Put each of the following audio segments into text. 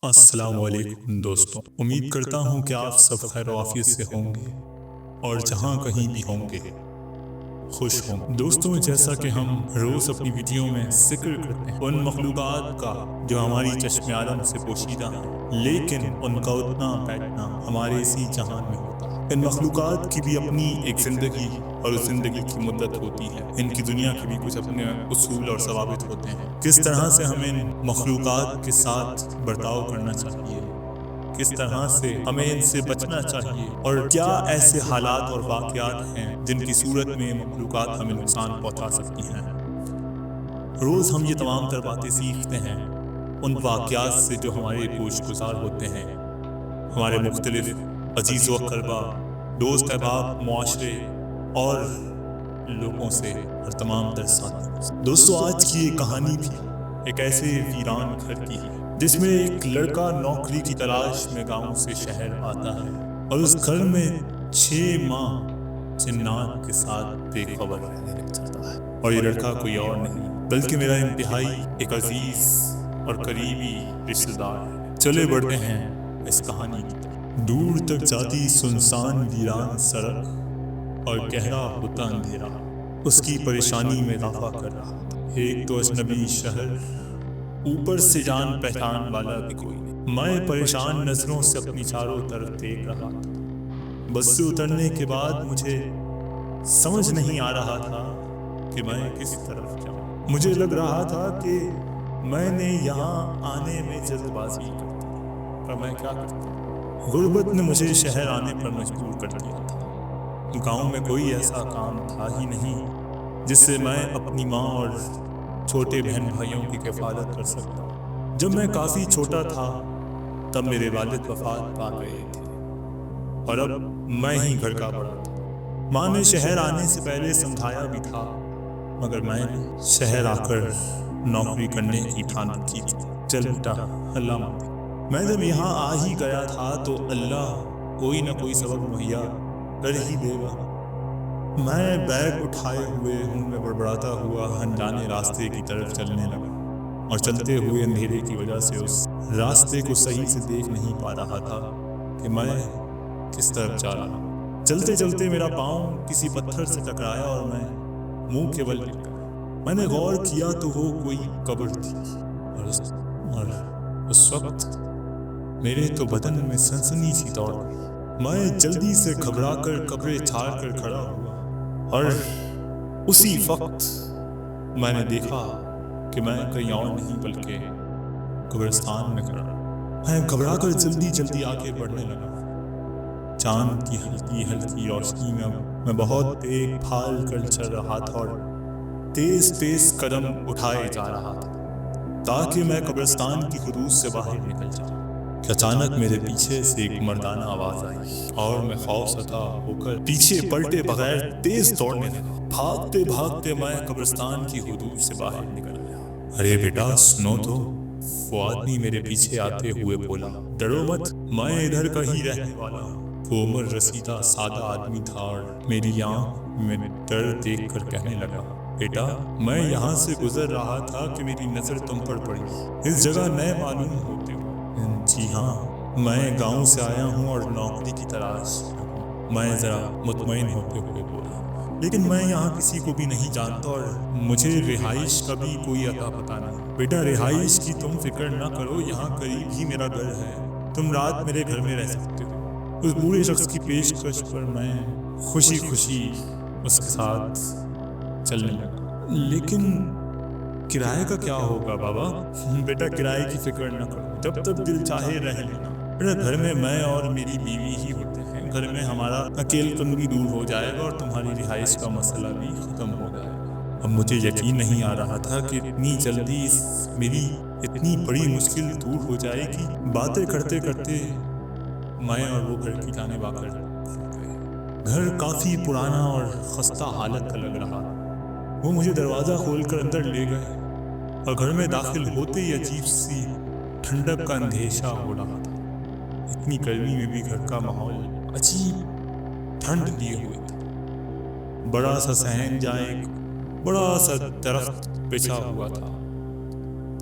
السلام علیکم دوستوں، امید کرتا ہوں کہ آپ سب خیر و عافیت سے ہوں گے اور جہاں کہیں بھی ہوں گے خوش ہوں۔ دوستوں، جیسا کہ ہم روز اپنی ویڈیو میں ذکر کرتے ہیں ان مخلوقات کا جو ہماری چشم عالم سے پوشیدہ ہیں، لیکن ان کا اٹھنا بیٹھنا ہمارے اسی جہان میں ہوتا ہے۔ ان مخلوقات کی بھی اپنی ایک زندگی اور اس زندگی کی مدت ہوتی ہے۔ ان کی دنیا کے بھی کچھ اپنے اصول اور ضوابط ہوتے ہیں۔ کس طرح سے ہمیں ان مخلوقات کے ساتھ برتاؤ کرنا چاہیے، کس طرح سے ہمیں ان سے بچنا چاہیے، اور کیا ایسے حالات اور واقعات ہیں جن کی صورت میں مخلوقات ہمیں نقصان پہنچا سکتی ہیں۔ روز ہم یہ تمام تر باتیں سیکھتے ہیں ان واقعات سے جو ہمارے گوش گزار ہوتے ہیں، ہمارے مختلف عزیز و اقربا، دوست احباب، معاشرے اور لوگوں سے اور تمام تر ساتھ۔ دوستو، آج کی یہ کہانی بھی ایک ایسے ویران گھر کی ہے جس میں ایک لڑکا نوکری کی تلاش میں گاؤں سے شہر آتا ہے، اور اس گھر میں 6 ماہ جنات کے ساتھ بے خبر رہنے لگ جاتا ہے۔ اور یہ لڑکا کوئی اور نہیں بلکہ میرا انتہائی ایک عزیز اور قریبی رشتہ دار ہے۔ چلے بڑھتے ہیں اس کہانی کی طرف۔ دور تک جاتی سنسان ویران سڑک اور گہرا ہوتا اندھیرا اس کی پریشانی میں اضافہ کر رہا تھا۔ ایک تو اجنبی شہر، اوپر سے جان پہچان والا بھی کوئی نہیں۔ میں پریشان نظروں سے اپنی چاروں طرف دیکھ رہا تھا۔ بس سے اترنے کے بعد مجھے سمجھ نہیں آ رہا تھا کہ میں کس طرف جاؤں۔ مجھے لگ رہا تھا کہ میں نے یہاں آنے میں جلد بازی کر دی، پر میں کیا کرتا۔ غربت نے مجھے شہر آنے پر مجبور کر دیا تھا۔ گاؤں میں کوئی ایسا کام تھا ہی نہیں جس سے میں اپنی ماں اور چھوٹے بہن بھائیوں کی کفالت کر سکتا۔ جب میں کافی چھوٹا تھا تب میرے والد وفات پا گئے تھے، اور اب میں ہی گھر کا بڑا تھا۔ ماں نے شہر آنے سے پہلے سمجھایا بھی تھا، مگر میں نے شہر آ کر نوکری کرنے کی ٹھان رکھی تھی۔ چل بیٹا، اللہ مانتے۔ میں جب یہاں آ ہی گیا تھا تو اللہ کوئی نہ کوئی سبب مہیا کر ہی دے گا۔ میں بیگ اٹھائے ہوئے ہوں میں بڑبڑاتا ہوا انجانے راستے کی طرف چلنے لگا، اور چلتے ہوئے اندھیرے کی وجہ سے اس راستے کو صحیح سے دیکھ نہیں پا رہا تھا کہ میں کس طرف جا رہا۔ چلتے چلتے میرا پاؤں کسی پتھر سے ٹکرایا اور میں منہ کے بل گر گیا۔ میں نے غور کیا تو وہ کوئی قبر تھی، اور اس وقت میرے تو بدن میں سنسنی سی دوڑ گئی۔ میں جلدی سے گھبرا کر قبریں چھاڑ کر کھڑا ہوا، اور اسی وقت میں نے دیکھا کہ میں کہیں اور نہیں بلکہ قبرستان میں کھڑا۔ میں گھبرا کر جلدی جلدی آگے بڑھنے لگا۔ چاند کی ہلکی ہلکی روشنی میں بہت دیکھ بھال کر چل رہا تھا، اور تیز تیز قدم اٹھائے جا رہا تھا تاکہ میں قبرستان کی حدود سے باہر نکل جاؤں کہ اچانک میرے پیچھے سے ایک مردانہ آواز آئی، اور میں خوف زدہ ہو کر پیچھے پلٹے بغیر تیز دوڑنے لگا۔ بھاگتے بھاگتے میں قبرستان کی حدود سے باہر نکل گیا۔ ارے بیٹا سنو تو، وہ آدمی میرے پیچھے آتے ہوئے بولا۔ ڈرو مت، میں ادھر کا ہی رہنے والا ہوں۔ وہ عمر رسیدہ سادہ آدمی تھا، اور میری آنکھ میں ڈر دیکھ کر کہنے لگا، بیٹا میں یہاں سے گزر رہا تھا کہ میری نظر تم پر پڑی۔ اس جگہ نئے معلوم ہوتے ہو؟ جی ہاں، میں گاؤں سے آیا ہوں اور نوکری کی تلاش میں ہوں، میں ذرا مطمئن ہوتے ہوئے بولا۔ لیکن میں یہاں کسی کو بھی نہیں جانتا، اور مجھے رہائش کا بھی کوئی اتا پتہ نہیں۔ بیٹا رہائش کی تم فکر نہ کرو، یہاں قریب ہی میرا گھر ہے، تم رات میرے گھر میں رہ سکتے ہو۔ اس بوڑھے شخص کی پیشکش پر میں خوشی خوشی اس کے ساتھ چلنے لگا۔ لیکن کرائے کا کیا ہوگا بابا؟ بیٹا کرائے کی فکر نہ کرو، جب تک دل چاہے رہ لینا۔ بیٹا گھر میں میں اور میری بیوی ہی ہوتے ہیں، گھر میں ہمارا اکیل پن بھی دور ہو جائے گا، اور تمہاری رہائش کا مسئلہ بھی ختم ہو جائے گا۔ اب مجھے یقین نہیں آ رہا تھا کہ اتنی جلدی میری اتنی بڑی مشکل دور ہو جائے گی۔ باتیں کرتے کرتے میں اور وہ گھر کی جانب آ کر گئے۔ گھر کافی پرانا اور خستہ حالت کا لگ رہا۔ وہ مجھے دروازہ کھول کر اندر لے گئے، اور گھر میں داخل ہوتے ہی عجیب سی ٹھنڈک کا اندیشہ ہو رہا تھا۔ اتنی گرمی میں بھی گھر کا ماحول عجیب ٹھنڈ لیے ہوئے تھا۔ بڑا سا صحن جہاں ایک بڑا سا درخت بچھا ہوا تھا،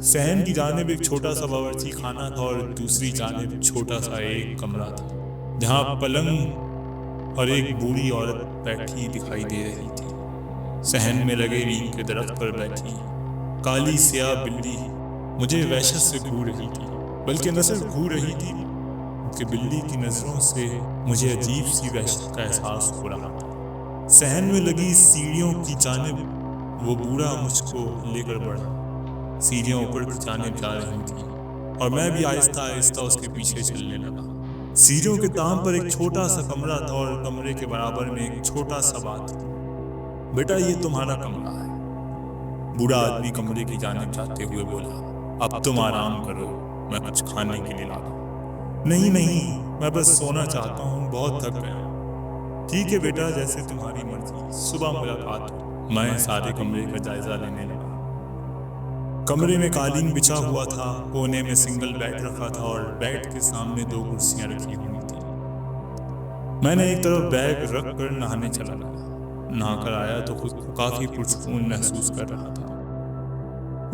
صحن کی جانب ایک چھوٹا سا باورچی خانہ تھا اور دوسری جانب چھوٹا سا ایک کمرہ تھا جہاں پلنگ اور ایک بوڑھی عورت بیٹھی دکھائی دے رہی تھی۔ صحن میں لگے نیم کے درخت پر بیٹھی کالی سیاہ بلی مجھے وحشت سے گھور رہی تھی، بلکہ نہ صرف گھور رہی تھی کہ بلی کی نظروں سے مجھے عجیب سی وحشت کا احساس ہو رہا تھا۔ صحن میں لگی سیڑھیوں کی جانب وہ بوڑھا مجھ کو لے کر بڑھا۔ سیڑھیاں اوپر کی جانب جا رہی تھیں اور میں بھی آہستہ آہستہ اس کے پیچھے چلنے لگا۔ سیڑھیوں کے تام پر ایک چھوٹا سا کمرہ تھا اور کمرے کے برابر میں ایک چھوٹا سا باتھ روم۔ بیٹا یہ تمہارا کمرہ ہے، بوڑھا آدمی کمرے کی جانب جاتے ہوئے بولا۔ اب تم آرام کرو، میں کچھ کھانے کے لیے لاتا ہوں۔ نہیں، میں بس سونا چاہتا ہوں، بہت تھک گیا ہوں۔ ٹھیک ہے بیٹا، جیسے تمہاری مرضی، صبح ملاقات ہو۔ میں سارے کمرے کا جائزہ لینے لگا۔ کمرے میں قالین بچھا ہوا تھا، کونے میں سنگل بیڈ رکھا تھا اور بیڈ کے سامنے 2 کرسیاں رکھی ہوئی تھیں۔ میں نے ایک طرف بیگ رکھ کر نہانے چلا گیا۔ نہا کر آیا تو خود کو کافی پرسکون محسوس کر رہا تھا۔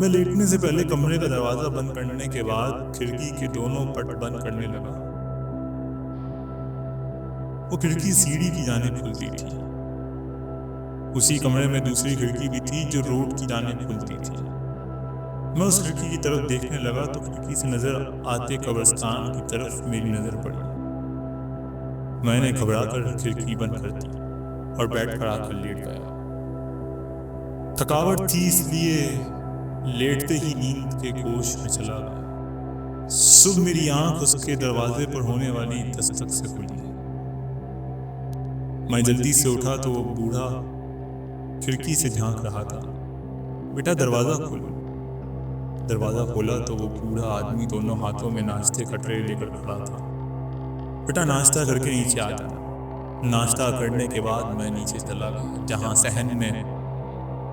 میں لیٹنے سے پہلے کمرے کا دروازہ بند کرنے کے بعد کھڑکی کے دونوں پٹ بند کرنے لگا۔ وہ کھڑکی سیڑھی کی جانب کھلتی تھی۔ اسی کمرے میں دوسری کھڑکی بھی تھی جو روڈ کی جانب کھلتی تھی۔ میں اس کھڑکی کی طرف دیکھنے لگا تو کھڑکی سے نظر آتے قبرستان کی طرف میری نظر پڑی۔ میں نے گھبرا کر کھڑکی بند کر دی اور بیڈ پر آ کر لیٹ گیا۔ تھکاوٹ تھی اس لیے لیٹتے ہی نیند کے گوش میں چلا گیا۔ صبح میری آنکھ اس کے دروازے پر ہونے والی دستک سے کھلی۔ میں جلدی سے اٹھا تو وہ بوڑھا کھڑکی سے جھانک رہا تھا۔ بیٹا دروازہ کھولو۔ دروازہ کھولا تو وہ بوڑھا آدمی دونوں ہاتھوں میں ناشتے کا ٹرے لے کر کھڑا تھا۔ بیٹا ناشتہ کر کے نیچے آ جانا۔ ناشتہ کرنے کے بعد میں نیچے چلا گیا جہاں صحن میں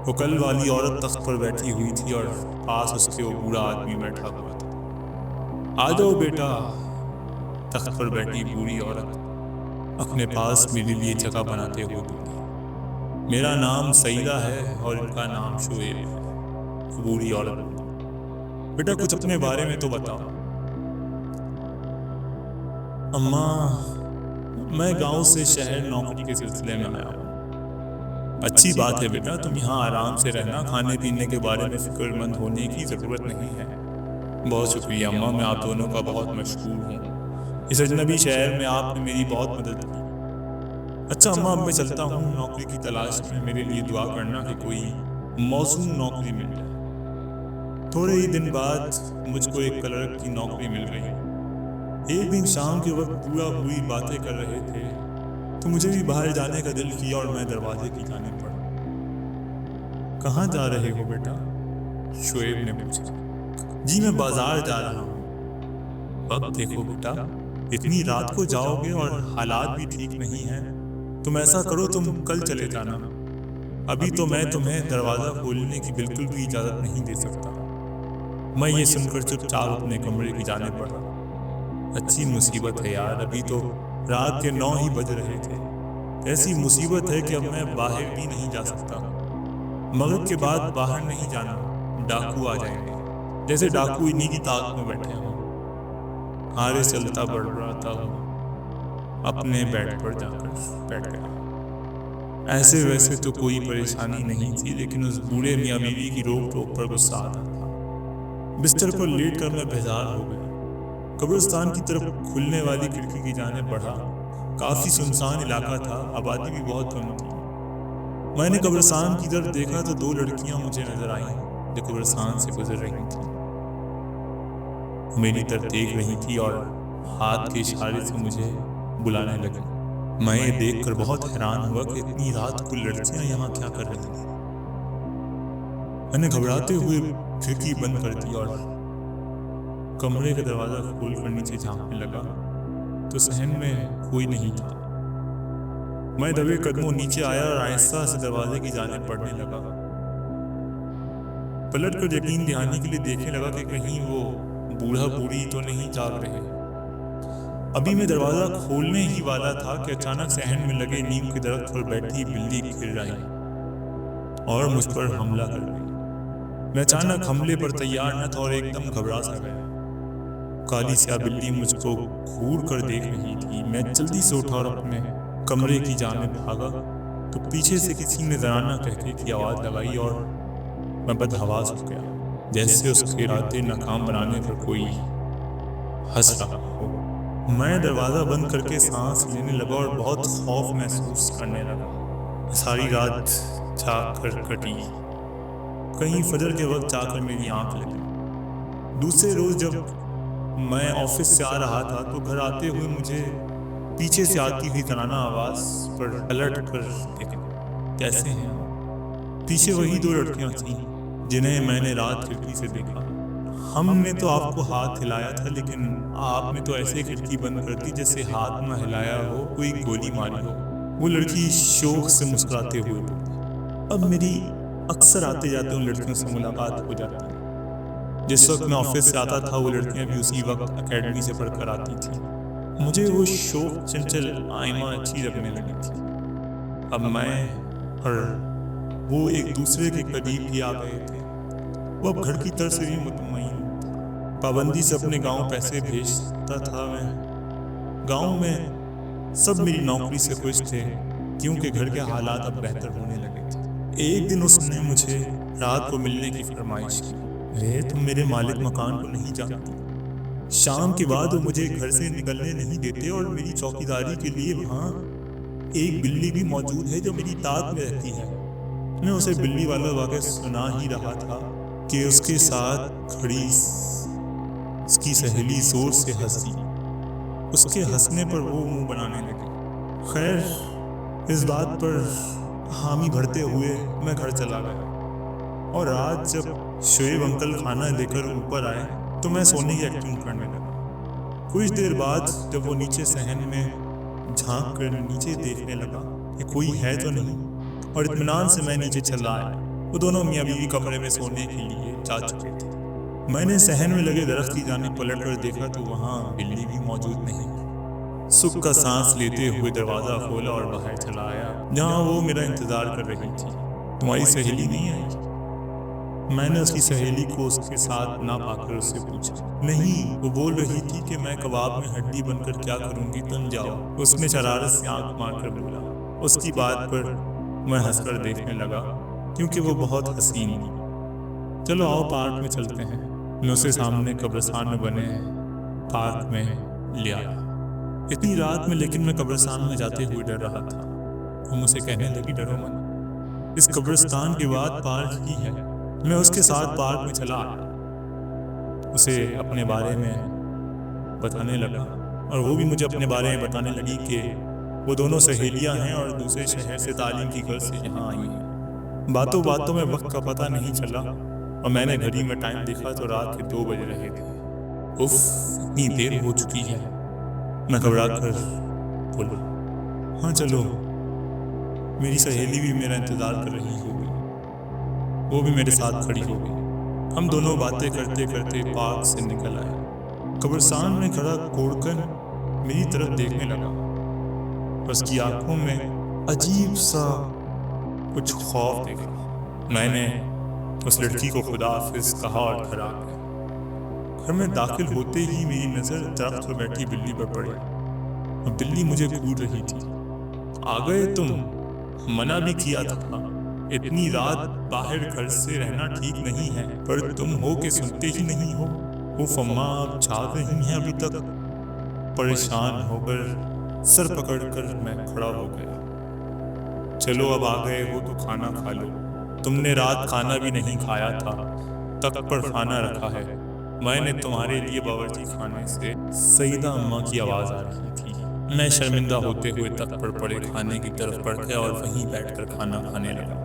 وہ کل والی عورت تخت پر بیٹھی ہوئی تھی اور پاس اس کے وہ بوڑھا آدمی بیٹھا ہوا تھا۔ آ جاؤ بیٹا۔ تخت پر بیٹھی بوڑھی عورت اپنے پاس میرے لیے جگہ بناتے ہوئے بولی۔ میرا نام سعیدہ ہے اور ان کا نام شعیب ہے۔ بوڑھی عورت بولی۔ بیٹا کچھ اپنے بارے میں تو بتاؤ۔ اماں میں گاؤں سے شہر نوکری کے سلسلے میں آیا ہوں۔ اچھی بات ہے بیٹا، تم یہاں آرام سے رہنا، کھانے پینے کے بارے میں فکر مند ہونے کی ضرورت نہیں ہے۔ بہت شکریہ اماں، میں آپ دونوں کا بہت مشکور ہوں۔ اس اجنبی شہر میں آپ نے میری بہت مدد کی۔ اچھا اماں اب میں چلتا ہوں، نوکری کی تلاش میں میرے لیے دعا کرنا کہ کوئی موزوں نوکری مل جائے۔ تھوڑے ہی دن بعد مجھ کو ایک کلرک کی نوکری مل گئی۔ ایک دن شام کے وقت بوڑھا بوڑھی باتیں کر رہے تھے تو مجھے بھی باہر جانے کا دل کیا اور میں دروازے کی جانب بڑھا۔ کہاں جا رہے ہو بیٹا؟ شعیب نے پوچھا۔ جی میں بازار جا رہا ہوں۔ وقت دیکھو بیٹا، اتنی رات کو جاؤ گے اور حالات بھی ٹھیک نہیں ہیں، تم ایسا کرو تم کل چلے جانا۔ ابھی تو میں تمہیں دروازہ کھولنے کی بالکل بھی اجازت نہیں دے سکتا۔ میں یہ سن کر چپ چاپ اپنے کمرے کی جانب بڑھا۔ اچھی مصیبت ہے یار، ابھی تو رات کے 9 ہی بج رہے تھے۔ ایسی مصیبت ہے کہ اب میں باہر بھی نہیں جا سکتا۔ مغرب کے بعد باہر نہیں جانا، ڈاکو آ جائیں گے، جیسے ڈاکو انہی کی طاق میں بیٹھے ہوں۔ ہارے چلتا بڑھ رہا تھا، اپنے بیڈ پر جا کر بیٹھ گیا۔ ایسے ویسے تو کوئی پریشانی نہیں تھی، لیکن اس بوڑھے میاں بیوی کی روک ٹوک پر غصہ آتا تھا۔ بستر پر لیٹ کر میں بیزار ہو گیا۔ قبرستان کی طرف کھلنے والی کھڑکی کی جانب بڑھا۔ کافی سنسان علاقہ تھا، آبادی بھی بہت کم تھی۔ میں نے قبرستان کی طرف دیکھا تو 2 لڑکیاں مجھے نظر آئیں جو قبرستان سے گزر رہی تھیں۔ میری طرف دیکھ رہی تھی اور ہاتھ کے اشارے سے مجھے بلانے لگی۔ میں یہ دیکھ کر بہت حیران ہوا کہ اتنی رات کو لڑکیاں یہاں کیا کر رہی تھیں۔ میں نے گھبراتے ہوئے کھڑکی بند کر دی اور کمرے کا دروازہ کھول کر نیچے جھانکنے لگا تو صحن میں کوئی نہیں تھا۔ میں دبے قدموں نیچے آیا اور آہستہ سے دروازے کی جانب بڑھنے لگا۔ پلٹ کر یقین دہانی کے لیے دیکھنے لگا کہ کہیں وہ بوڑھا بوڑھی تو نہیں جاگ رہے۔ ابھی میں دروازہ کھولنے ہی والا تھا کہ اچانک صحن میں لگے نیم کے درخت پر بیٹھی بلی گر آئی اور مجھ پر حملہ کر گئی۔ میں اچانک حملے پر تیار نہ تھا اور ایک دم گھبرا سا گیا۔ کالی سیاہ بلی مجھ کو گھور کر دیکھ رہی تھی۔ میں جلدی سے اٹھا اور اپنے کمرے کی جانب بھاگا تو پیچھے سے کسی نے زنانہ کہتے کی آواز لگائی اور میں بدحواس ہو گیا، جیسے اس کے ارادے ناکام بنانے پر کوئی ہنس رہا ہو۔ میں دروازہ بند کر کے سانس لینے لگا اور بہت خوف محسوس کرنے لگا۔ ساری رات جاگ کر کٹی، کہیں فجر کے وقت جا کر میری آنکھ لگی۔ دوسرے روز جب میں آفس سے آ رہا تھا تو گھر آتے ہوئے مجھے پیچھے سے آتی ہوئی زنانہ آواز پر الٹ کر دیکھا۔ کیسے ہیں؟ پیچھے وہی دو لڑکیاں تھیں جنہیں میں نے رات کھڑکی سے دیکھا۔ ہم نے تو آپ کو ہاتھ ہلایا تھا، لیکن آپ نے تو ایسے کھڑکی بند کر دی جیسے ہاتھ نہ ہلایا ہو کوئی گولی ماری ہو۔ وہ لڑکی شوق سے مسکراتے ہوئے بولی۔ اب میری اکثر آتے جاتے ان لڑکیوں سے ملاقات ہو جاتی۔ جس وقت میں آفس سے آتا تھا وہ لڑکیاں بھی اسی وقت اکیڈمی سے پڑھ کر آتی تھیں۔ مجھے وہ شوق چنچل آئمہ اچھی لگنے لگی تھی۔ اب میں اور وہ ایک دوسرے کے قریب ہی آ گئے تھے۔ وہ اب گھر کی طرف سے بھی مطمئن تھا۔ پابندی سے اپنے گاؤں پیسے بھیجتا تھا۔ میں گاؤں میں سب میری نوکری سے خوش تھے کیونکہ گھر کے حالات اب بہتر ہونے لگے تھے۔ ایک دن اس نے مجھے رات کو ملنے کی فرمائش کی۔ تم میرے مالک مکان کو نہیں جانتی؟ شام کے بعد وہ مجھے گھر سے نکلنے نہیں دیتے اور میری چوکیداری کے لیے وہاں ایک بلی بھی موجود ہے جو میری طاق میں رہتی ہے۔ میں اسے بلی والا واقعہ سنا ہی رہا تھا کہ اس کے ساتھ کھڑی اس کی سہیلی زور سے ہنسی۔ اس کے ہنسنے پر وہ منہ بنانے لگی۔ خیر، اس بات پر حامی بھرتے ہوئے میں گھر چلا گیا، اور رات جب شعیب انکل کھانا لے کر اوپر آئے تو میں سونے کی ایکٹنگ کرنے لگا۔ کچھ دیر بعد جب وہ نیچے صحن میں جھانک کر نیچے دیکھنے لگا کہ کوئی ہے تو نہیں، اور اطمینان سے میں نیچے چلا آیا۔ وہ دونوں میاں بیوی کمرے میں سونے کے لیے جا چکے تھے۔ میں نے صحن میں لگے درخت کی جانب پلٹ کر دیکھا تو وہاں بلی بھی موجود نہیں۔ سکھ کا سانس لیتے ہوئے دروازہ کھولا اور باہر چلا آیا جہاں وہ میرا انتظار کر رہی تھی۔ تمہاری سہیلی نہیں آئی؟ میں نے اس کی سہیلی کو اس کے ساتھ نہ پا کر اس سے پوچھا۔ نہیں، وہ بول رہی تھی کہ میں کباب میں ہڈی بن کر کیا کروں گی، تم جاؤ۔ اس نے شرارت سے آنکھ مار کر بولا۔ اس کی بات پر میں ہنس کر دیکھنے لگا کیونکہ وہ بہت حسین تھی۔ چلو آؤ پارک میں چلتے ہیں۔ میں اسے سامنے قبرستان میں بنے پارک میں لے آیا۔ اتنی رات میں لیکن میں قبرستان میں جاتے ہوئے ڈر رہا تھا۔ وہ مجھ سے کہنے لگی، ڈرو مت، اس قبرستان کے بعد پارک ہی ہے۔ میں اس کے ساتھ پارک میں چلا آیا، اسے اپنے بارے میں بتانے لگا اور وہ بھی مجھے اپنے بارے میں بتانے لگی کہ وہ دونوں سہیلیاں ہیں اور دوسرے شہر سے تعلیم کی غرض سے یہاں آئی ہیں۔ باتوں باتوں میں وقت کا پتہ نہیں چلا اور میں نے گھڑی میں ٹائم دیکھا تو رات کے 2 بج رہے تھے۔ اف، اتنی دیر ہو چکی ہے۔ میں گھبرا کر بولا، ہاں چلو۔ میری سہیلی بھی میرا انتظار کر رہی ہوگی، وہ بھی میرے ساتھ کھڑی ہو گئی۔ ہم دونوں باتیں کرتے کرتے پارک سے نکل آئے۔ قبرستان میں کھڑا کوڑکن میری طرف دیکھنے لگا، اس کی آنکھوں میں عجیب سا کچھ خوف دیکھا۔ میں نے اس لڑکی کو خدا حافظ کہا اور گھر آ گیا۔ گھر میں داخل ہوتے ہی میری نظر درخت پر بیٹھی بلی پر پڑی اور بلی مجھے گھور رہی تھی۔ آ گئے تم؟ منع بھی کیا تھا، اتنی رات باہر گھر سے رہنا ٹھیک نہیں ہے، پر تم ہو کہ سنتے ہی نہیں ہو۔ اف اماں، آپ جاگ رہی ہیں ابھی تک؟ پریشان ہو کر سر پکڑ کر میں کھڑا ہو گیا۔ چلو اب آ گئے ہو تو کھانا کھا لو۔ تم نے رات کھانا بھی نہیں کھایا تھا، تخت پر کھانا رکھا ہے۔ میں نے تمہارے لیے باورچی خانے سے سیدہ اماں کی آواز آ رہی تھی۔ میں شرمندہ ہوتے ہوئے تخت پر پڑے کھانے کی طرف بڑھ گیا اور وہیں بیٹھ کر کھانا کھانے لگا۔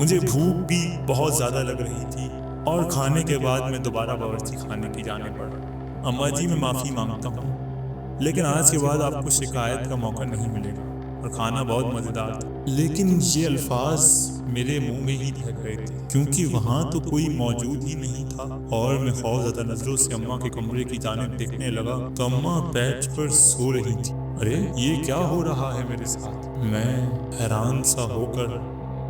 مجھے بھوک بھی بہت زیادہ لگ رہی تھی اور کھانے کے بعد میں دوبارہ باورچی خانے کی جانب بڑھا۔ اماں جی، میں معافی مانگتا ہوں، لیکن آج کے بعد آپ کو شکایت کا موقع نہیں ملے گا، اور کھانا بہت مزیدار تھا۔ لیکن یہ الفاظ میرے منہ میں ہی رہ گئے تھے کیونکہ وہاں تو کوئی موجود ہی نہیں تھا، اور میں خوفزدہ نظروں سے اماں کے کمرے کی جانب دیکھنے لگا تو اماں بیڈ پر سو رہی تھی۔ ارے یہ کیا ہو رہا ہے میرے ساتھ؟ میں حیران سا ہو کر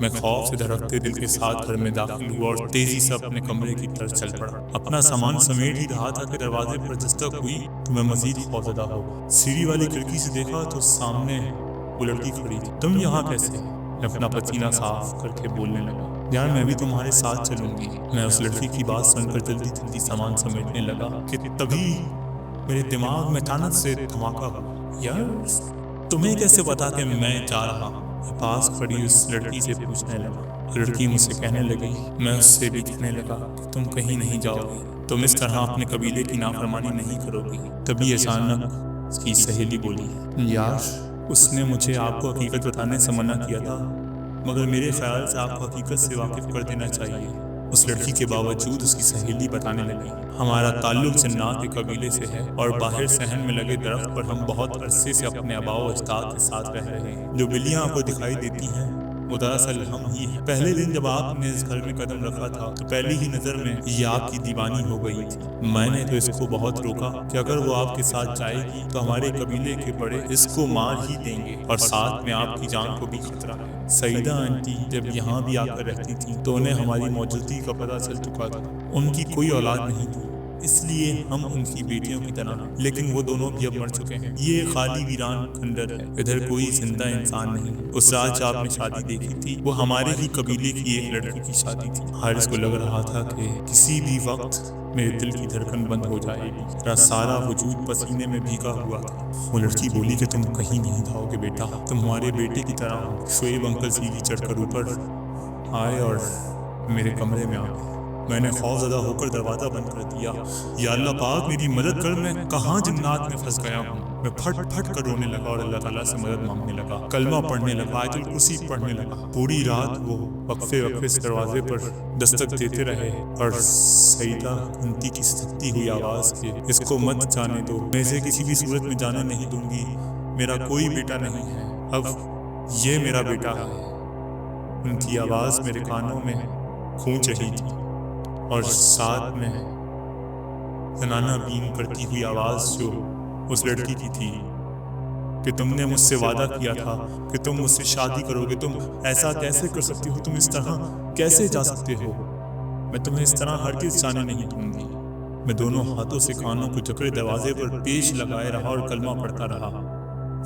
میں خوف سے دھڑکتے دل کے ساتھ گھر میں داخل ہوا اور تیزی سے اپنے کمرے کی طرف چل پڑا۔ اپنا سامان سمیٹ ہی رہا تھا کہ دروازے پر دستک ہوئی تو میں مزید خوفزدہ ہو سیڑھی والی کھڑکی سے دیکھا تو سامنے وہ لڑکی کھڑی تھی۔ تم یہاں کیسے؟ میں اپنا پسینہ صاف کر کے بولنے لگا، یار میں بھی تمہارے ساتھ چلوں گی۔ میں اس لڑکی کی بات سن کر جلدی جلدی سامان سمیٹنے لگا کہ تبھی میرے دماغ میں اچانک سے دھماکہ ہوا، یار تمہیں کیسے پتا کہ میں جا رہا ہوں؟ میں پاس کھڑی اس لڑکی سے پوچھنے لگا۔ لڑکی مجھ سے کہنے لگی، میں اس سے بھی کہنے لگا کہ تم کہیں نہیں جاؤ گی، تم اس طرح اپنے قبیلے کی نافرمانی نہیں کرو گی۔ تبھی اچانک اس کی سہیلی بولی، یار اس نے مجھے آپ کو حقیقت بتانے سے منع کیا تھا، مگر میرے خیال سے آپ کو حقیقت سے واقف کر دینا چاہیے۔ اس لڑکی کے باوجود اس کی سہیلی بتانے لگی، ہمارا تعلق جنات کے قبیلے سے ہے اور باہر صحن میں لگے درخت پر ہم بہت عرصے سے اپنے آباء و اجداد کے ساتھ رہ رہے ہیں۔ جو بلیاں آپ کو دکھائی دیتی ہیں وہ دراصل ہم ہی ہیں۔ پہلے دن جب آپ نے اس گھر میں قدم رکھا تھا تو پہلی ہی نظر میں یہ آپ کی دیوانی ہو گئی تھی۔ میں نے تو اس کو بہت روکا کہ اگر وہ آپ کے ساتھ جائے گی تو ہمارے قبیلے کے بڑے اس کو مار ہی دیں گے اور ساتھ میں آپ کی جان کو بھی خطرہ ہے۔ سعیدہ آنٹی جب یہاں بھی آ کر رہتی تھی تو انہیں ہماری موجودگی کا پتہ چل چکا تھا۔ ان کی کوئی اولاد نہیں تھی، اس لیے ہم ان کی بیٹیوں کی طرح، لیکن وہ دونوں بھی اب مر چکے ہیں۔ یہ خالی ویران کھنڈر ہے، ادھر کوئی زندہ انسان نہیں۔ اس رات جو آپ نے شادی دیکھی تھی وہ ہمارے ہی قبیلے کی ایک لڑکی کی شادی تھی۔ حارث کو لگ رہا تھا کہ کسی بھی وقت میرے دل کی دھڑکن بند ہو جائے گی، میرا سارا وجود پسینے میں بھیگا ہوا تھا۔ وہ لڑکی بولی کہ تم کہیں نہیں جاؤ گے بیٹا، تم ہمارے بیٹے کی طرح ہو۔ شعیب انکل سیڑھی چڑھ کر اوپر آئے اور میرے کمرے میں آ گئے۔ میں نے خوف زدہ ہو کر دروازہ بند کر دیا۔ یا اللہ پاک میری مدد کر، میں کہاں جنات میں پھنس گیا ہوں۔ میں پھٹ پھٹ کر رونے لگا اور اللہ تعالیٰ سے مدد مانگنے لگا، کلمہ پڑھنے لگا، آیت الکرسی پڑھنے لگا۔ پوری رات وہ وقفے وقفے سے دروازے پر دستک دیتے رہے اور سعیدہ انتی کی سکتی ہوئی آواز کے، اس کو مت جانے دو، میں اسے کسی بھی صورت میں جانے نہیں دوں گی، میرا کوئی بیٹا نہیں ہے، اب یہ میرا بیٹا ہے۔ ان کی آواز میرے کانوں میں گونج رہی تھی اور ساتھ میں زنانہ بین کرتی ہوئی آواز جو اس لڑکی کی تھی کہ تم نے مجھ سے وعدہ کیا تھا کہ تم مجھ سے شادی کرو گے، تم ایسا کیسے کر سکتی ہو، تم اس طرح کیسے جا سکتے ہو، میں تمہیں اس طرح ہرگز جانے نہیں دوں گی۔ میں دونوں ہاتھوں سے کانوں کو جکڑے دروازے پر پیش لگائے رہا اور کلمہ پڑھتا رہا۔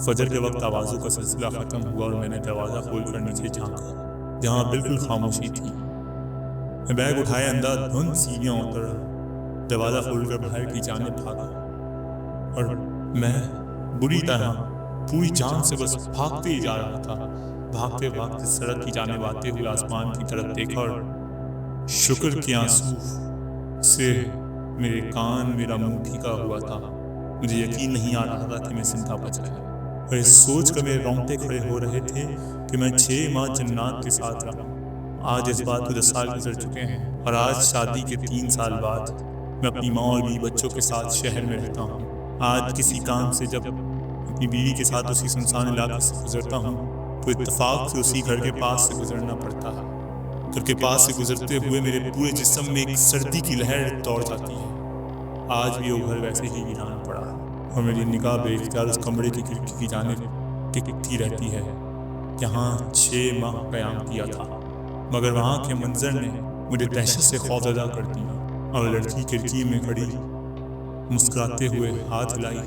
فجر کے وقت آوازوں کا سلسلہ ختم ہوا اور میں نے دروازہ کھول کر نیچے جھانکا، جہاں بالکل خاموشی تھی۔ میں بیگ اٹھائے اندھا دھند سیڑھیاں اتر دروازہ کھول کر باہر کی جانب بھاگا اور میں بری طرح پوری جان سے بس بھاگتے ہی جا رہا تھا۔ بھاگتے بھاگتے سڑک کی جانب آتے ہوئے آسمان کی طرف دیکھا اور شکر کے آنسو سے میرے کان میرا منہ بھیگا ہوا تھا۔ مجھے یقین نہیں آ رہا تھا کہ میں زندہ بچ گیا اور اس سوچ کر میرے رونگٹے کھڑے ہو رہے تھے کہ میں 6 ماہ جنات کے ساتھ رہا۔ آج اس بات کو 10 سال گزر چکے ہیں اور آج شادی کے 3 سال بعد میں اپنی ماں اور بیوی بچوں کے ساتھ شہر میں رہتا ہوں۔ آج کسی کام سے جب اپنی بیوی کے ساتھ اسی سنسان علاقے سے گزرتا ہوں تو اتفاق سے اسی گھر کے پاس سے گزرنا پڑتا ہے۔ گھر کے پاس سے گزرتے ہوئے میرے پورے جسم میں ایک سردی کی لہر دوڑ جاتی ہے۔ آج بھی وہ گھر ویسے ہی ویران پڑا اور میری نگاہ بے اختیار اس کمرے کی کھڑکی کی جانب ٹکتی رہتی ہے جہاں 6 ماہ قیام کیا تھا، مگر وہاں کے منظر نے مجھے دہشت سے خوفزدہ کر دیا اور لڑکی کھڑکی میں کھڑی مسکراتے ہوئے ہاتھ ہلائی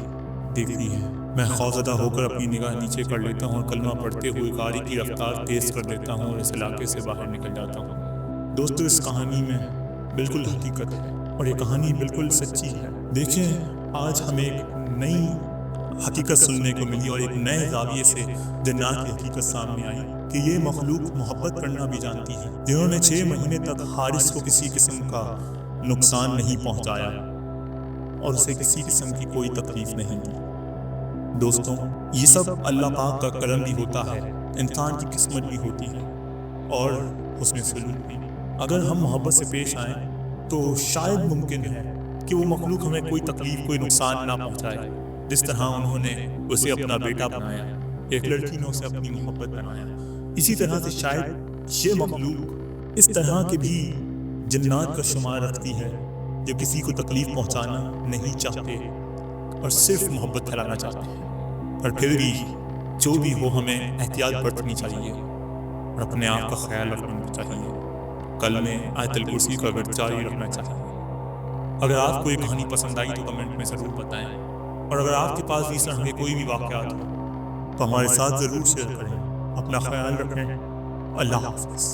دیکھتی ہے۔ میں خوفزدہ ہو کر اپنی نگاہ نیچے کر لیتا ہوں اور کلمہ پڑھتے ہوئے گاڑی کی رفتار تیز کر دیتا ہوں اور اس علاقے سے باہر نکل جاتا ہوں۔ دوستو اس کہانی میں بالکل حقیقت ہے اور یہ کہانی بالکل سچی ہے۔ دیکھیں آج ہمیں ایک نئی حقیقت سننے کو ملی اور ایک نئے زاویے سے جنات کی حقیقت سامنے آئی کہ یہ مخلوق محبت کرنا بھی جانتی ہے، جنہوں نے 6 مہینے تک حارث کو کسی قسم کا نقصان نہیں پہنچایا اور اسے کسی قسم کی کوئی تکلیف نہیں دی۔ دوستوں یہ سب اللہ پاک کا کرم بھی ہوتا ہے، انسان کی قسمت بھی ہوتی ہے اور حسن سلوک بھی۔ اگر ہم محبت سے پیش آئیں تو شاید ممکن ہے کہ وہ مخلوق ہمیں کوئی تکلیف کوئی نقصان نہ پہنچائے، جس طرح انہوں نے اسے اپنا بیٹا بنایا، ایک لڑکی نے اسے اپنی محبت بنایا۔ اسی طرح سے شاید یہ مخلوق اس طرح کے بھی جنات کا شمار رکھتی ہے جو کسی کو تکلیف پہنچانا نہیں چاہتے اور صرف محبت پھیلانا چاہتے ہیں، اور پھر بھی جو بھی ہو ہمیں احتیاط برتنی چاہیے اور اپنے آپ کا خیال رکھنا چاہیے. کل میں آیت الکرسی کا ورد جاری رکھنا چاہیے. اگر آپ کو یہ کہانی پسند آئی تو کمنٹ میں ضرور بتائیں، اور اگر آپ کے پاس اس طرح کے کوئی بھی واقعات ہو تو ہمارے ساتھ ضرور شیئر کریں. اپنا خیال رکھیں. اللہ حافظ.